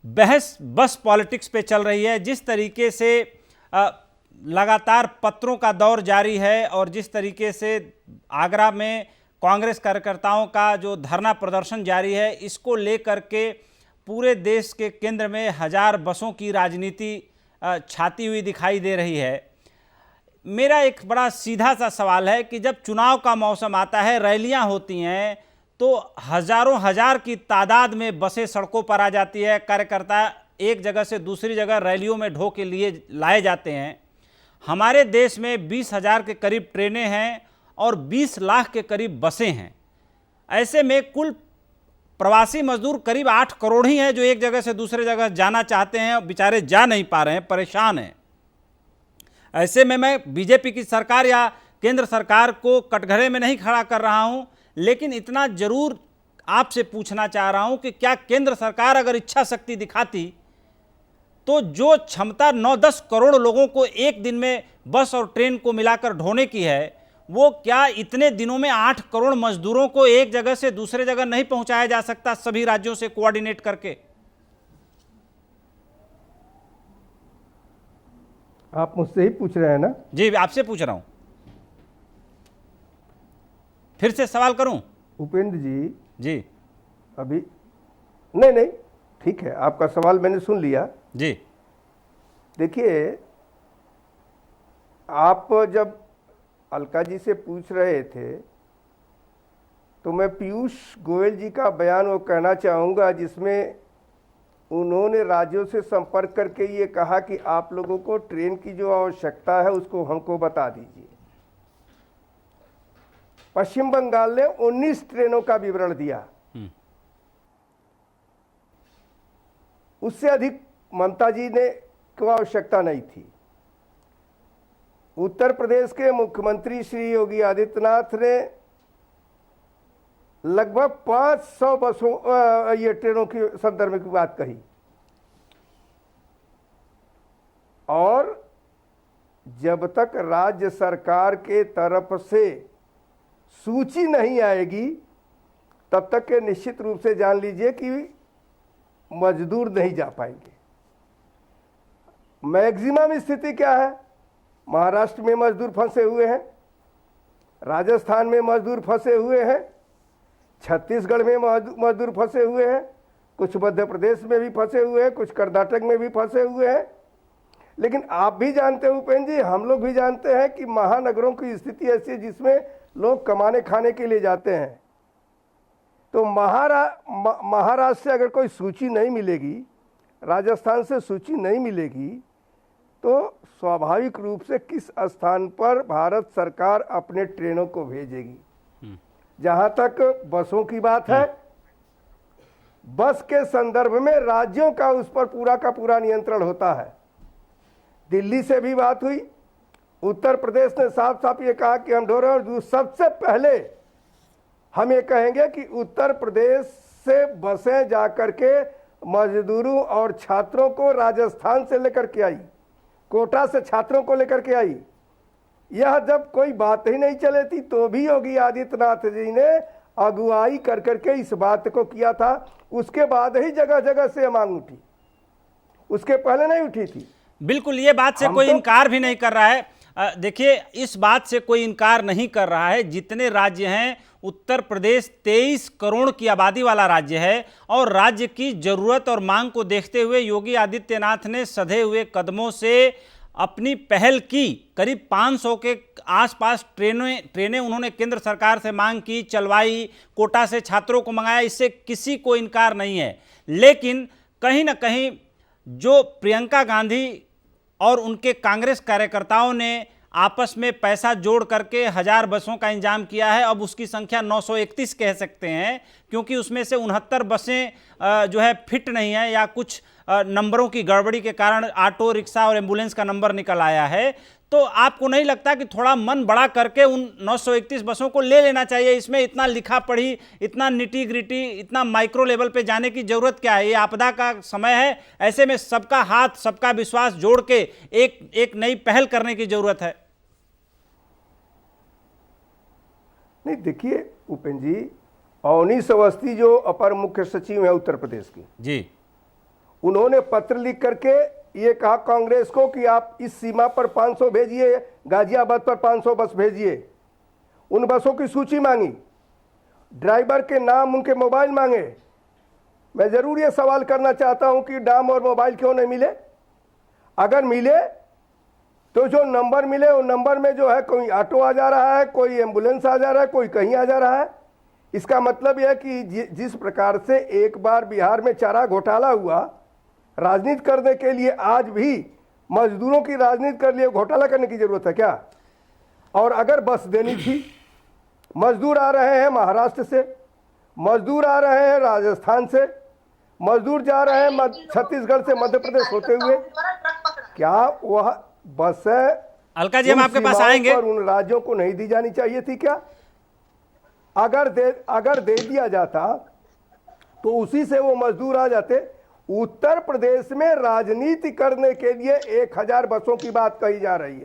बहस बस पॉलिटिक्स पे चल रही है। जिस तरीके से लगातार पत्रों का दौर जारी है और जिस तरीके से आगरा में कांग्रेस कार्यकर्ताओं का जो धरना प्रदर्शन जारी है, इसको लेकर के पूरे देश के केंद्र में हजार बसों की राजनीति छाती हुई दिखाई दे रही है। मेरा एक बड़ा सीधा सा सवाल है कि जब चुनाव का मौसम आता है, रैलियां होती हैं, तो हजारों हजार की तादाद में बसें सड़कों पर आ जाती है, कार्यकर्ता एक जगह से दूसरी जगह रैलियों में ढो के लिए लाए जाते हैं। हमारे देश में 20,000 के करीब ट्रेनें हैं और 20 लाख के करीब बसें हैं। ऐसे में कुल प्रवासी मजदूर करीब 8 करोड़ ही हैं जो एक जगह से दूसरे जगह जाना चाहते हैं, बेचारे जा नहीं पा रहे हैं, परेशान हैं। ऐसे में मैं बीजेपी की सरकार या केंद्र सरकार को कटघरे में नहीं खड़ा कर रहा हूं, लेकिन इतना जरूर आपसे पूछना चाह रहा हूं कि क्या केंद्र सरकार अगर इच्छा शक्ति दिखाती तो जो क्षमता 9-10 करोड़ लोगों को एक दिन में बस और ट्रेन को मिलाकर ढोने की है, वो क्या इतने दिनों में 8 करोड़ मजदूरों को एक जगह से दूसरे जगह नहीं पहुंचाया जा सकता सभी राज्यों से कोऑर्डिनेट करके? आप मुझसे ही पूछ रहे हैं ना? जी, आपसे पूछ रहा हूं। फिर से सवाल करूं? उपेंद्र जी अभी नहीं, ठीक है, आपका सवाल मैंने सुन लिया जी। देखिए, आप जब अलका जी से पूछ रहे थे तो मैं पीयूष गोयल जी का बयान वो कहना चाहूँगा जिसमें उन्होंने राज्यों से संपर्क करके ये कहा कि आप लोगों को ट्रेन की जो आवश्यकता है उसको हमको बता दीजिए। पश्चिम बंगाल ने 19 ट्रेनों का विवरण दिया, उससे अधिक ममता जी ने को आवश्यकता नहीं थी। उत्तर प्रदेश के मुख्यमंत्री श्री योगी आदित्यनाथ ने लगभग 500 बसों ये ट्रेनों की संदर्भ की बात कही, और जब तक राज्य सरकार के तरफ से सूची नहीं आएगी तब तक के निश्चित रूप से जान लीजिए कि मजदूर नहीं जा पाएंगे। मैक्सिमम स्थिति क्या है? महाराष्ट्र में मजदूर फंसे हुए हैं, राजस्थान में मजदूर फंसे हुए हैं, छत्तीसगढ़ में मजदूर फंसे हुए हैं, कुछ मध्य प्रदेश में भी फंसे हुए हैं, कुछ कर्नाटक में भी फंसे हुए हैं। लेकिन आप भी जानते हैं उपेंद्र जी, हम लोग भी जानते हैं कि महानगरों की स्थिति ऐसी है जिसमें लोग कमाने खाने के लिए जाते हैं। तो महाराष्ट्र से अगर कोई सूची नहीं मिलेगी, राजस्थान से सूची नहीं मिलेगी, तो स्वाभाविक रूप से किस स्थान पर भारत सरकार अपने ट्रेनों को भेजेगी। जहां तक बसों की बात है, बस के संदर्भ में राज्यों का उस पर पूरा का पूरा नियंत्रण होता है। दिल्ली से भी बात हुई, उत्तर प्रदेश ने साफ साफ ये कहा कि हम ढो रहे हैं, और सबसे पहले हम ये कहेंगे कि उत्तर प्रदेश से बसें जाकर के मजदूरों और छात्रों को राजस्थान से लेकर के आई, कोटा से छात्रों को लेकर के आई। यह जब कोई बात ही नहीं चले थी तो भी योगी आदित्यनाथ जी ने अगुवाई कर करके इस बात को किया था। उसके बाद ही जगह जगह से मांग उठी, उसके पहले नहीं उठी थी। बिल्कुल, ये बात से कोई इनकार भी नहीं कर रहा है। देखिए, इस बात से कोई इनकार नहीं कर रहा है, जितने राज्य हैं, उत्तर प्रदेश 23 करोड़ की आबादी वाला राज्य है, और राज्य की जरूरत और मांग को देखते हुए योगी आदित्यनाथ ने सधे हुए कदमों से अपनी पहल की। करीब 500 के आसपास ट्रेनें उन्होंने केंद्र सरकार से मांग की, चलवाई, कोटा से छात्रों को मंगाया, इससे किसी को इनकार नहीं है। लेकिन कहीं ना कहीं जो प्रियंका गांधी और उनके कांग्रेस कार्यकर्ताओं ने आपस में पैसा जोड़ करके 1000 बसों का इंतजाम किया है, अब उसकी संख्या 931 कह सकते हैं, क्योंकि उसमें से 69 बसें जो है फिट नहीं है, या कुछ नंबरों की गड़बड़ी के कारण ऑटो रिक्शा और एम्बुलेंस का नंबर निकल आया है। तो आपको नहीं लगता कि थोड़ा मन बड़ा करके उन 931 बसों को ले लेना चाहिए? इसमें इतना लिखा पढ़ी, इतना निटी ग्रिटी, इतना माइक्रो लेवल पे जाने की जरूरत क्या है? ये आपदा का समय है, ऐसे में सबका हाथ, सबका विश्वास जोड़ के एक नई पहल करने की जरूरत है। नहीं, देखिए उपेंद्र जी, अवनीश अवस्थी जो अपर मुख्य सचिव है उत्तर प्रदेश की जी, उन्होंने पत्र लिख करके ये कहा कांग्रेस को कि आप इस सीमा पर 500 भेजिए, गाजियाबाद पर 500 बस भेजिए। उन बसों की सूची मांगी, ड्राइवर के नाम, उनके मोबाइल मांगे। मैं ज़रूर ये सवाल करना चाहता हूं कि नाम और मोबाइल क्यों नहीं मिले? अगर मिले तो जो नंबर मिले उस नंबर में जो है कोई ऑटो आ जा रहा है, कोई एम्बुलेंस आ जा रहा है, कोई कहीं आ जा रहा है। इसका मतलब यह है कि जिस प्रकार से एक बार बिहार में चारा घोटाला हुआ, राजनीति करने के लिए आज भी मजदूरों की राजनीति कर लिए घोटाला करने की जरूरत है क्या? और अगर बस देनी थी, मजदूर आ रहे हैं महाराष्ट्र से, मजदूर आ रहे हैं राजस्थान से, मजदूर जा रहे हैं छत्तीसगढ़ से मध्य प्रदेश होते हुए, क्या वह बस है अलका जी हम आपके पास आएंगे। उन राज्यों को नहीं दी जानी चाहिए थी क्या? अगर दे दिया जाता तो उसी से वो मजदूर आ जाते। उत्तर प्रदेश में राजनीति करने के लिए 1000 बसों की बात कही जा रही है।